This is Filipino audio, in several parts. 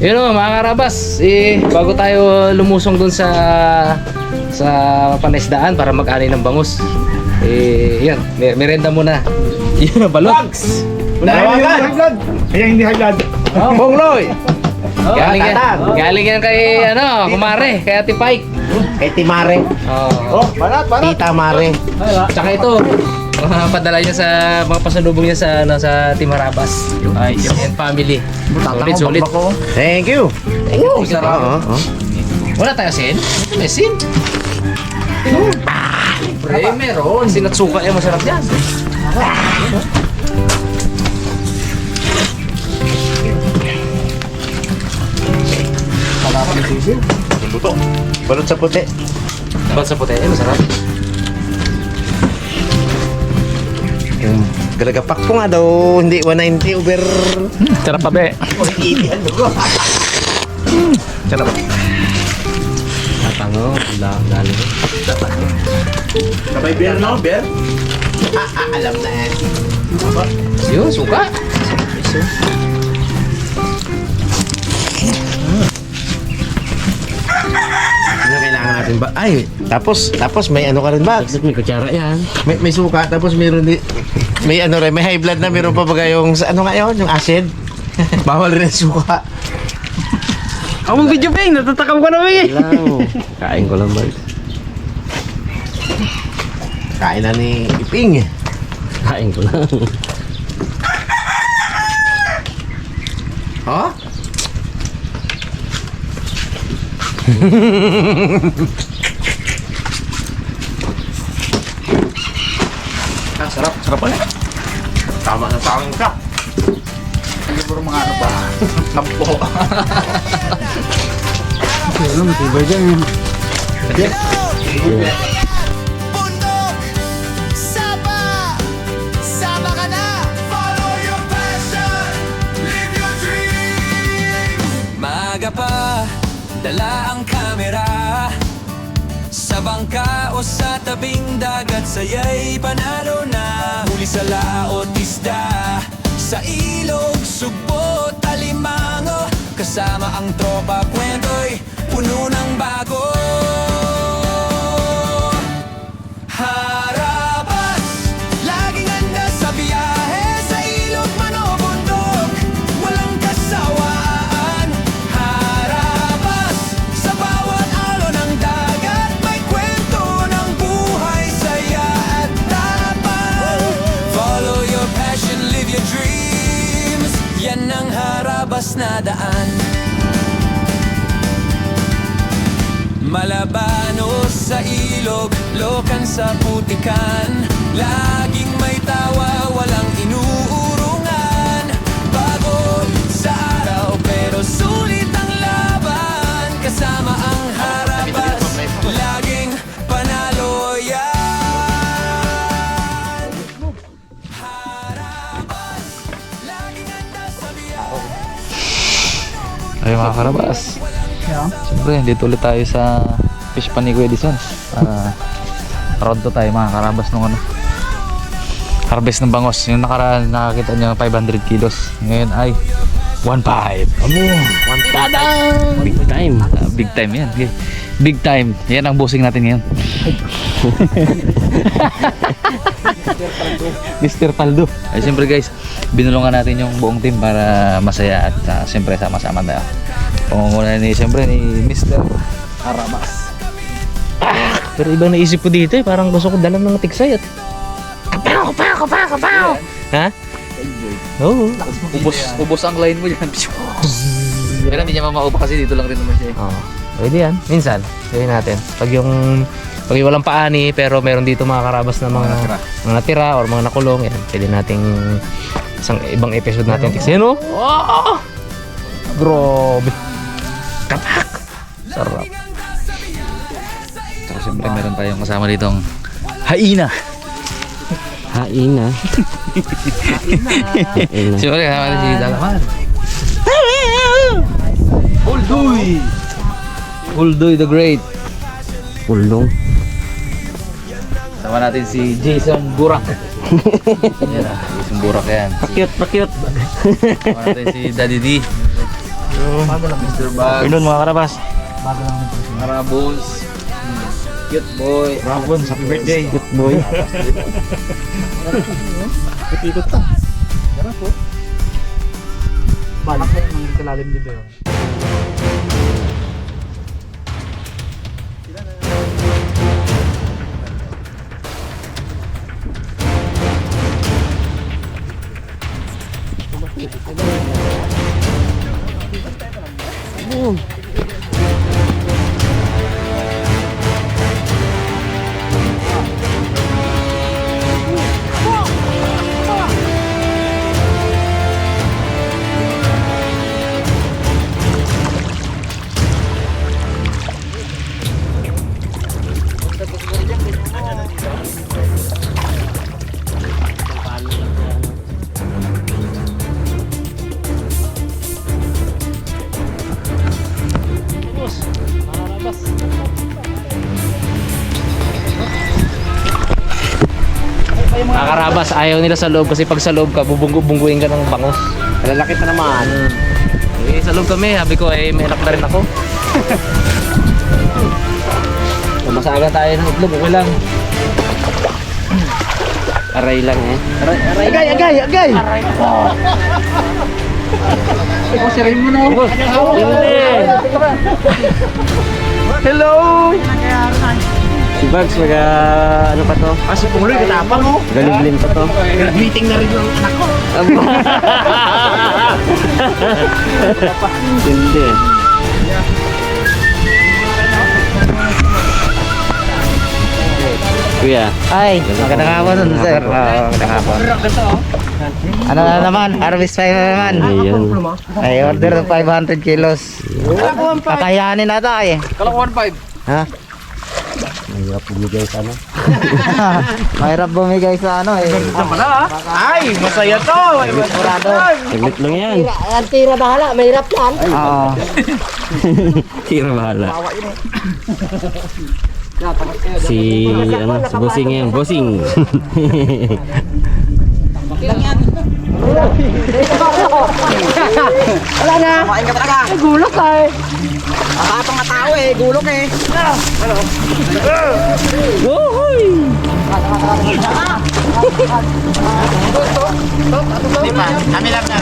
Yun o mga karabas, bago tayo lumusong dun sa panaisdaan para mag-ani ng bangus, yan, merenda muna. Yun ang balot. Bugs! High blood! Ayan, hindi high blood. Bongloy! Galing yan kay kumare, kay Ate Pike. Kay Timare. Oh. Banat! Tita Mare. Tsaka ito, padala niya sa mga pasalubong niya sa Timarabas. And family. Sulit. Thank you. Sarap. Wala tayo sin? May sin? Pre, meron. Sin at suka yan, masarap yan. Luto. Balot sa puti. Ba't sa puti? Masarap. Yung galagapak ko nga daw, hindi 190 over... Sarap pa, be. 180 ano ko. Sarap. Tatango, dali. Sabay beer no? Beer? Alam na yan. Yun, suka. Ano kailangan natin ba? Ay, tapos may ano ka rin ba? May kutsara yan. May suka, tapos meron di... May ano rin, may high blood na meron pa ba yung... Ano nga yun? Yung acid? Bawal rin yung suka. Ang video, Bing! Natatakam ko na, Bing! Kain ko lang ba? Kain na ni Iping. Kain ko lang. Ha? Sarap. Sarap pa. Tama na sa akin ka. Hindi puro mga ano ba? Kampo. Ano, matibay dyan. Bundok, Sapa, sama ka na. Follow your passion, live your dream. Maaga pa, dala ang kamera. Sa bangka o sa tabing dagat, saya'y panalo na. Huli sa laot, isda. Sa ilog, sugbo, talimango. Kasama ang tropa, kwento'y puno ng bago. Harabas, laging handa sa biyahe. Sa ilog man o bundok, walang kasawaan. Harabas, sa bawat alon ng dagat, may kwento ng buhay, saya at tapang. Follow your passion, live your dreams. Yan ang harabas na daan. Malabano sa ilog, lokan sa putikan. Laging may tawa, walang inuurungan. Pagod sa araw, pero sulit ang laban. Kasama ang harabas, laging panalo yan. Harabas, laging handa sa biyahe. Ay, mga karabas. Siyempre, dito ulit tayo sa fish pan ni Kuya Edison. Round to tayo mga karabas nung harvest ng bangos. Yung nakaraan nakakita nyo 500 kilos. Ngayon ay 1.5. Big time. Big time yan. Big time. Yan ang bossing natin ngayon. Mr. Paldo. Ay siyempre guys, binulungan natin yung buong team para masaya at siyempre sama-sama tayo. Pangunguna siyempre ni Mr. Harabas. Pero ibang naisip ko dito parang gusto ko dalang ng tiksay at kapaw. Ha? Oo. Ubos ang line mo dyan. Pero hindi niya mamaupa kasi dito lang rin naman siya. Oh, pwede yan. Minsan, gawin natin. Pag yung walang paani pero meron dito mga karabas na mga natira or mga nakulong, yan. Pwede nating isang ibang episode natin tiksay. Ano? Oh! Grabe. Kapak. Sarap. Saka siyempre meron tayong kasama ditong Haina. Haina. Siyempre kasama natin si Dalaman. Uldoy the Great. Ulong. Sama natin si Jason Burak. Yan Jason Burak yan. Pakyut. Sama natin si Daddy D. Mr. Bag. Ayun mga karabas. Marabos. Cute boy. Rabon, happy birthday. Cute boy. Ikot ta. Tara po. Balik na yung kalalim din ba yun? Mga karabas, ayaw nila sa loob kasi pag sa loob ka, bubungguin ka ng bangus. Lalaki pa naman. Eh, sa loob kami, sabi ko, may anak na rin ako. Masaga tayo ng itlog, okay lang. Aray lang eh. Agay! Agay! Ikaw si Raymond na ako. Hindi! Hello! Si Bugs, ano pa to? Si Pungloy, katapang mo. Galublin pa to. Meeting na rin yung anak ko. Hindi. Kuya. Ay, magandang hapon, sir. Magandang hapon. Ano na naman? Harvest time na naman. Ayun. Ay, order ng 500 kilos. Kakayanin na tayo. Kala ko 1.5. Ha? Mahirap bumigay sa ano. Mahirap bumigay sa ano eh. Ay, masaya to! Sigurado. Saglit lang yan. Ang tira bahala, mahirap yan. Oo. Tira bahala. Si Bossing yan, Bossing. Wala na. Kumain ka talaga. Ay, gulok ka eh. Nakakatong nga tao eh, gulok eh. Wohoy! Di ba? Kami lang na.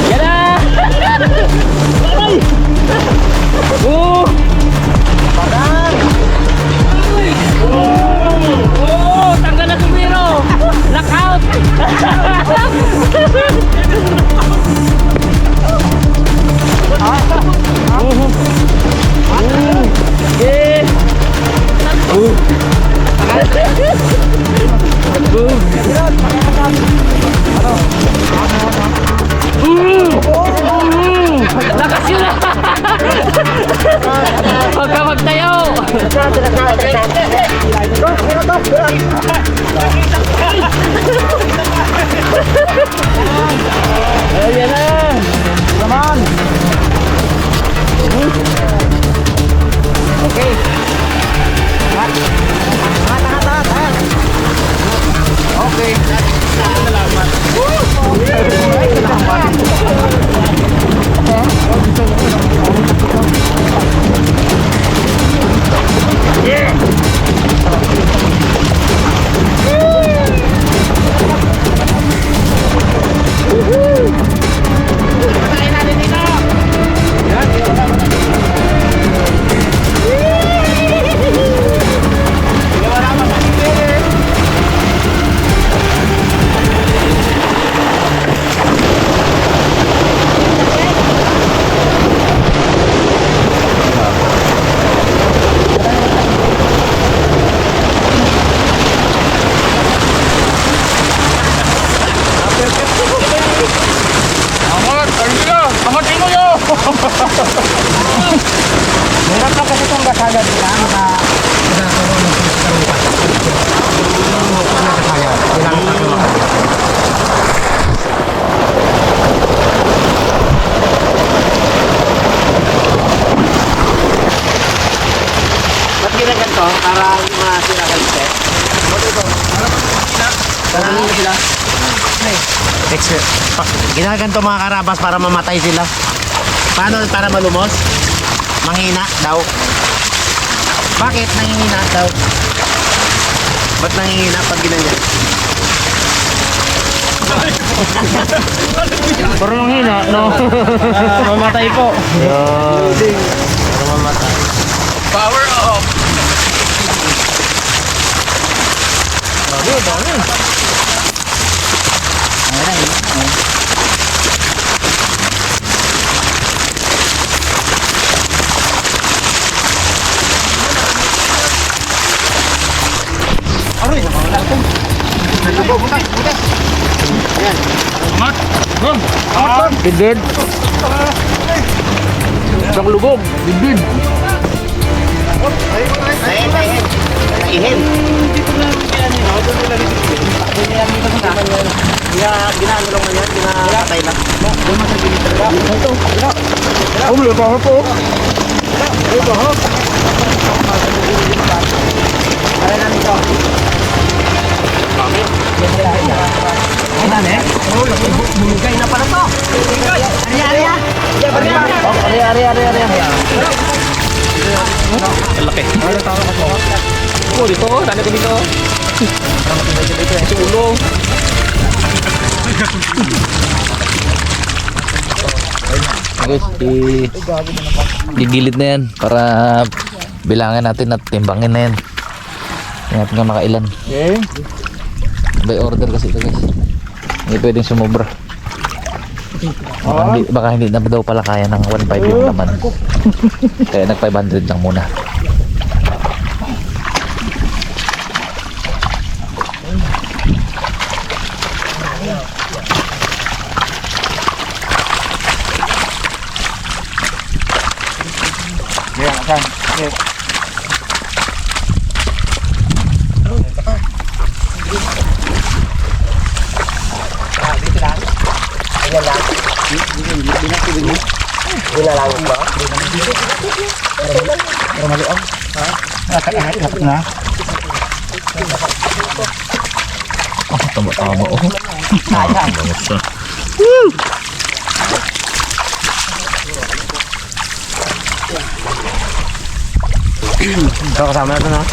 Yan na! Tanggal na sumiro! Lockout! Lakas yun na! Huwag ka magtayo! Ayan na! Naman. Okay. Okay. Meron pa kasi itong gasagan nila na Ba't ginaganto? Para sila. Ginaganto mga karabas para mamatay sila. Paano para malumos? Manghina daw. Bakit nanghihina daw? Ba't nanghihina pag ginanyan? Pero nang hina, no? Mamatay po. Para mamatay. Power off! Bidbid. Isang lubog. Bidbid. Naihin. Ginano lang yan, ginapatay lang. Ulo pa ako po. Bumigay na pala to. Laki. Oh, dito. Tanda ko dito. Sa ulo. Guys, gigilid na yan para bilangin natin at timbangin na yan. Hindi natin kung nakailan. By order kasi ito guys. Hindi pwedeng sumobra. Baka hindi na daw pala kaya ng 1.5 yung naman. Kaya nag 500 lang muna. Tama-tama oh. Ito kasama natin ha.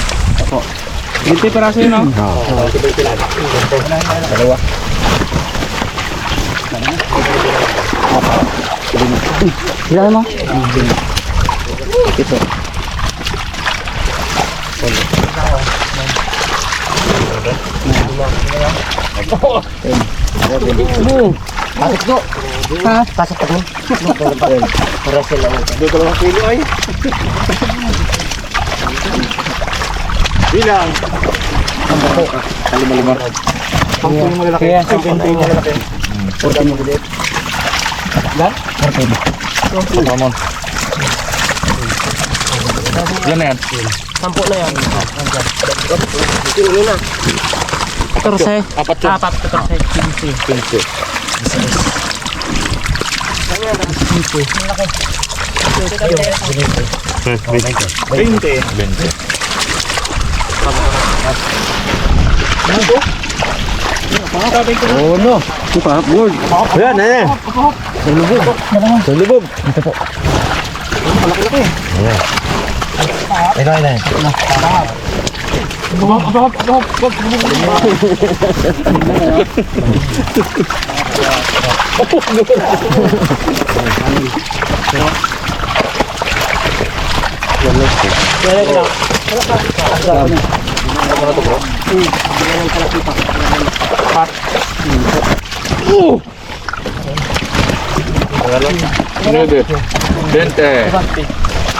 20 peraso yun, no? Dalawa. Sila mo? Ito. Pasok nyo. Ha? Pasok nyo. Para sila. 2 kilo ay. Bilang. Lima-lima. Sampung yung malalaki. Sampung yung malalaki. 14 yung bilit. Ilan? 14. Come on. Ilan na yan? 10 na yan. Tingin na. 14. Apat yun. Apat, 14. 15. Oh no. Board. Ayan, ayan. Salubog. Ito po. Malaki-laki. Ayan. Ayan.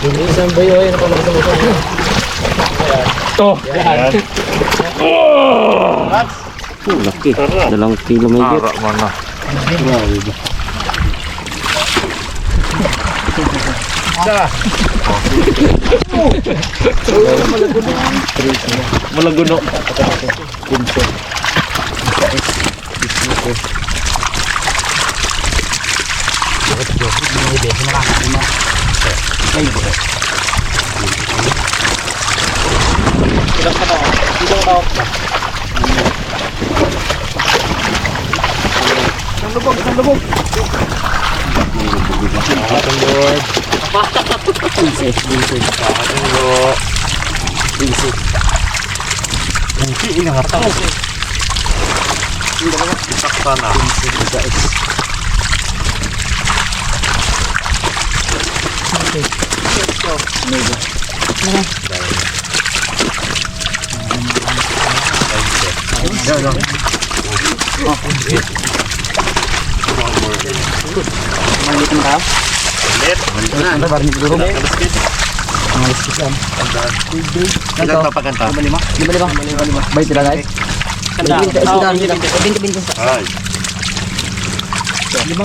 Isang bayo ay laki. 2 kilo may git. Ara mana. Malagunok. lubog. Maliit na ka? Maliit. Barang dulu. Ilan pa pagkanta? 5. Baik tidak guys? Ay. 5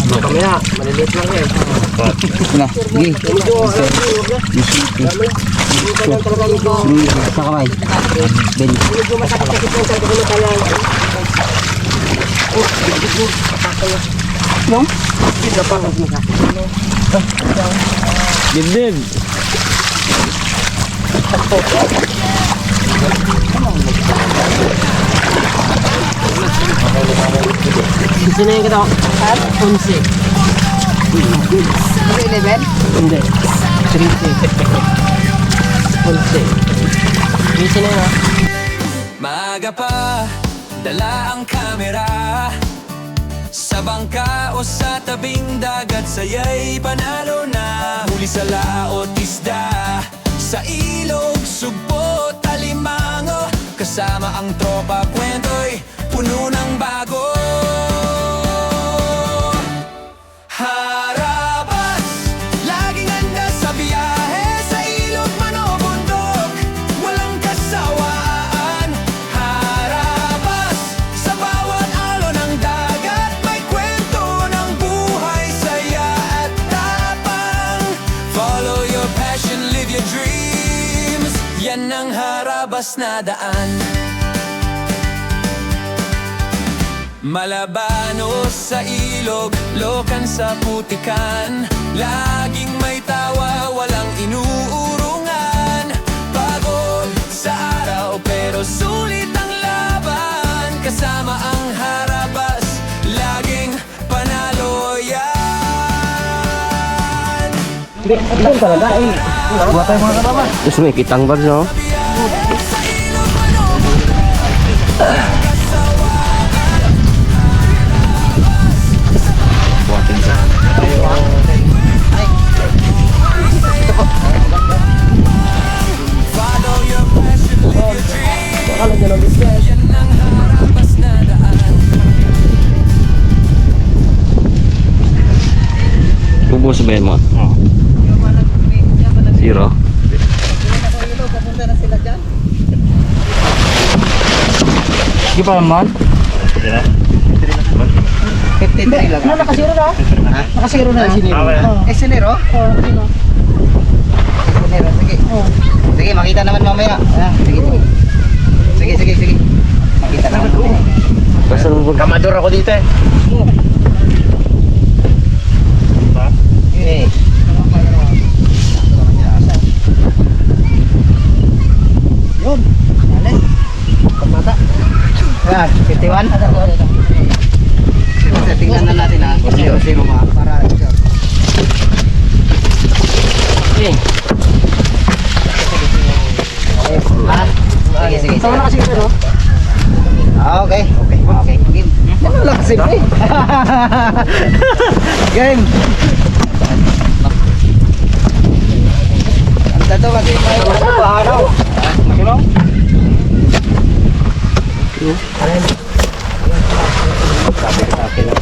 Kami na, maliliit lang yan. Nah, gini. Sa kamay. Ben. Dibdib. Sino yung kita? 11. 11? Hindi. 13. Sino yun? Maaga pa, dala ang kamera. Sa bangka o sa tabing dagat, saya'y panalo na. Huli sa laot isda, sa ilog, sugpo, talimango. Kasama ang tropa, kwento'y puno ng bago. Harabas, laging handa sa biyahe. Sa ilog man o bundok, walang kasawaan. Harabas, sa bawat alon ng dagat, may kwento ng buhay, saya at tapang. Follow your passion, live your dreams. Yan ang harabas na daan. Malabanos sa ilog, lokan sa putikan. Laging may tawa, walang inuurungan. Pagod sa araw pero sulit ang laban. Kasama ang harabas, laging panalo yan. Ito talaga eh. Buat tayo mga kasama. Terus may kitang bag no? Sa ilog man o bundok, follow your passion, live your dreams. Yan ang harabas na daan. Ubus ba yan mo? Zero. Di pa naman? 53 lang. Ano, nakasiro na? Nakasiro na. Esenero? Oo, Esenero. Sige. Sige, makita naman mamaya. Sige. Makita naman mamaya. Kamador ako dito eh. Eh. Yun. Alin? Pagmata. Yan, 51. Tingnan na natin ha. Kasi mga para sure. Okay. Sige. Sama na kasi pero. Okay. Game. Ano lang kasi eh. Game. Ang tato kasi may araw. Ano? Sabi ko sa akin ng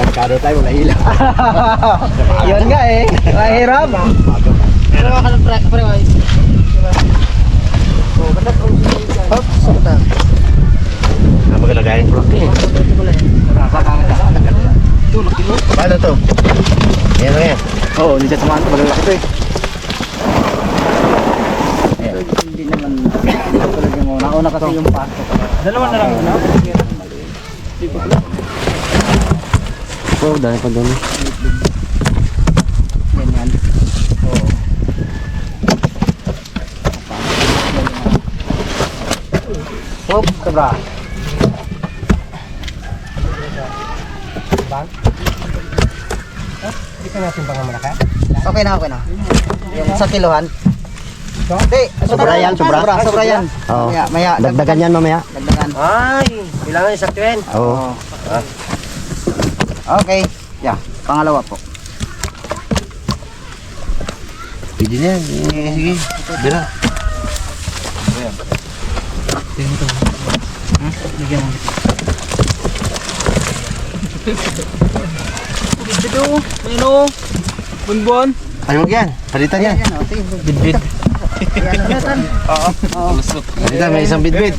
magkano tayo, wala ilaw. Yun nga eh, mahirap. Pero ka ng pre, Hop, sakta. Ano magalagay? Paano to? Ayan lang yan. Oo, hindi siya samahan. Malalaki to eh. Hindi naman tulad yung una. Una kasi yung pasto. Dalawa na lang. No? Oh, dahil pa doon. Ganyan. Oh, sobra. Okay na, okay na. Yung sa kilohan. Hindi, Sobra yan, sobra. Sobra yan. Oo. Maya, Dagdagan yan mamaya. dagdagan. Ay, kailangan isaktuin. Oo. Okay. Yeah, pangalawa po. Pwede na yan. Sige. Bila. Bunbon. Ano yan? Palitan yan. Ayan, oh, sige. Bidbid. Ayan, ulitan. Palitan, may isang bitbit.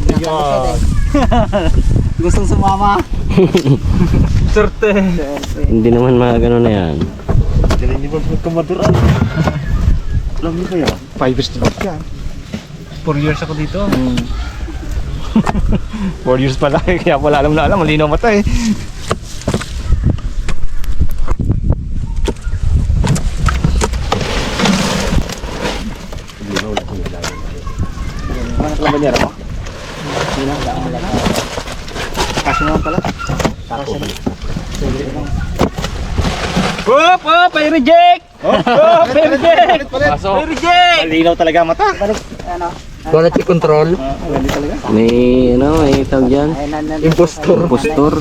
Gustong sumama. Serte. Hindi naman mga gano'n na yan. Hindi ba kumaduran? Alam niyo kaya? 5 years na yan. 4 years ako dito. 4 years pala kaya wala alam na alam. Malinaw mata eh. Ano ba mo? Kasi naman pala. Hop! Hop! May reject! Hop! May reject! May reject! Malinaw talaga ang mata. Ano? Quality control. Malinaw talaga. May, may tawag dyan. Impostor. Impostor.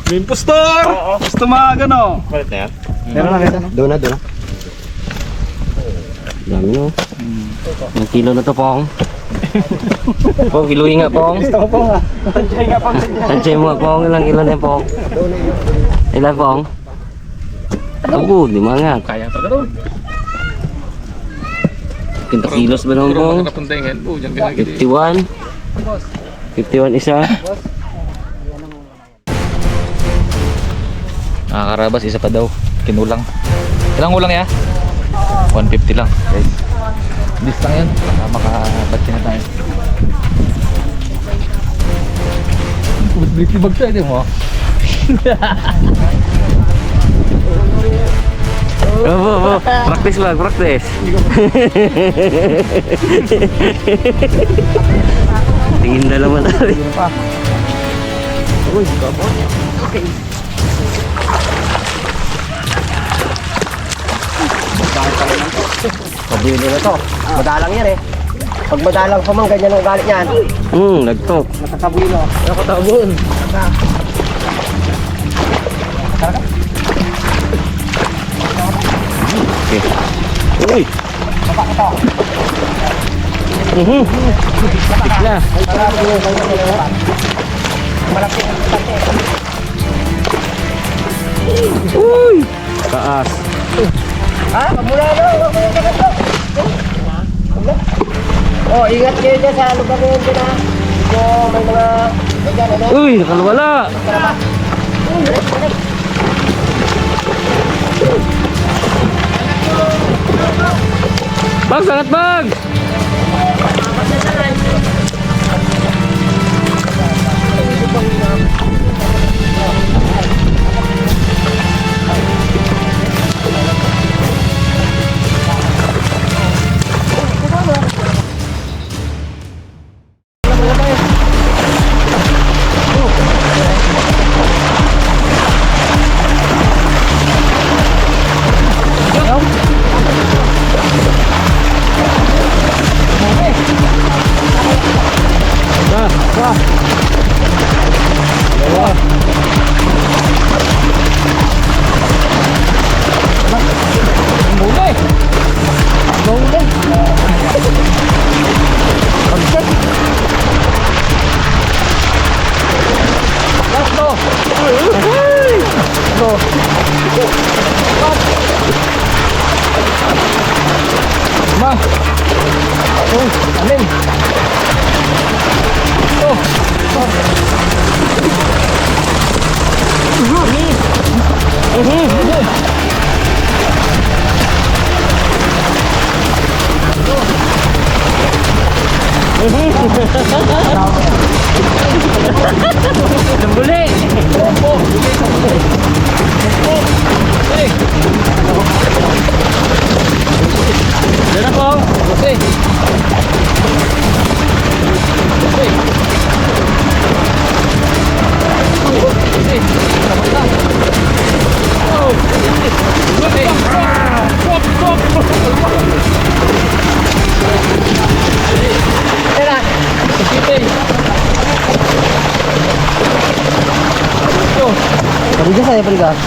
May impostor! Gusto mga gano. Kulit na yan? Meron na meron. Doon na, doon na. Dami no. Ang kilo na to, Pong. Pong, kiluhin nga, Pong. Gusto ko po nga. Tansay nga pang tansay. Tansay mo nga, Pong. Ilang kilo na, Pong? Ilan, Pong? Abo, 5 nga. Kaya pa gano'n. Kinta kilos ba naman, Pong? Nakapuntayin po, dyan ginagili. 51. 51 isa. Nakakarabas, isa pa daw. Kinulang. Ilang ulang ya? 150 lang, guys. Bis lang yan. Baka makabatsi na tayo. Bili bag siya, di mo? Oh. Practice lang, practice. Tingin na naman tayo. Sabi nila to, madalang yan eh. Pag madalang pa man, ganyan ang galit niyan. Nagtok. Nakakabulo. Nakatabon. Okay. Uy! Bigla. Uy! Taas. Ha? Pagmula na. Oh, ingat kayo dyan sa lugar na yun dyan ha. Yung may mga... Ganyan, ano? Uy! Nakalawala! Bag! Sangat bag! Nambuli! Diyan ako! Kasi! Parigas saya parigas.